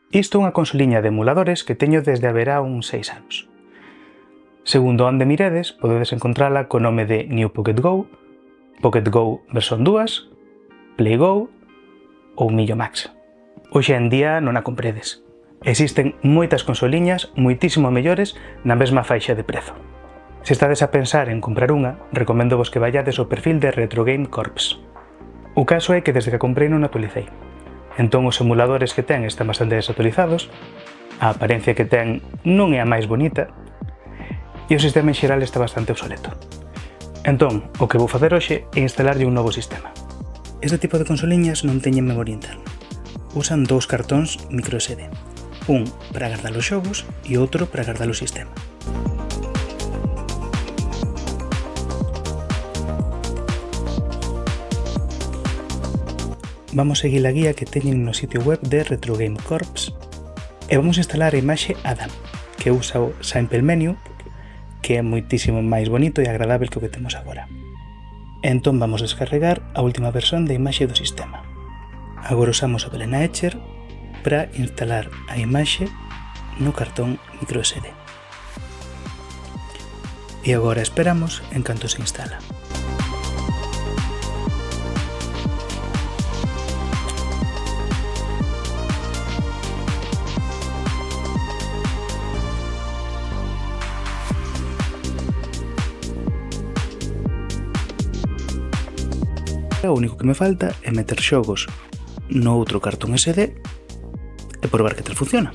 Isto é unha consoliña de emuladores que teño desde haberá uns 6 anos. Segundo onde miredes, podedes encontrala co nome de New Pocket Go, Pocket Go versión 2, Play Go ou Millo Max. Hoxe en día non a compredes. Existen moitas consoliñas moitísimo mellores na mesma faixa de prezo. Se estades a pensar en comprar unha, recoméndovos que vayades ao perfil de Retro Game Corps. O caso é que desde que comprei non actualicei. Entón os emuladores que ten están bastante desactualizados, a apariencia que ten non é a máis bonita e o sistema en xeral está bastante obsoleto. Entón, o que vou facer hoxe é instalarlle un novo sistema. Este tipo de consoliñas non teñen memoria interna. Usan dous cartóns microSD, un para guardar os xogos e outro para guardar o sistema. Vamos seguir a guía que teñen no sitio web de Retro Game Corps e vamos a instalar a imaxe Adam, que usa o Sample Menu, que é moitísimo máis bonito e agradável que o que temos agora. Entón vamos a descarregar a última versión da imaxe do sistema. Agora usamos o Belena Etcher para instalar a imaxe no cartón microSD. E agora esperamos en canto se instala. O único que me falta é meter xogos no outro cartón SD e probar que tal funciona.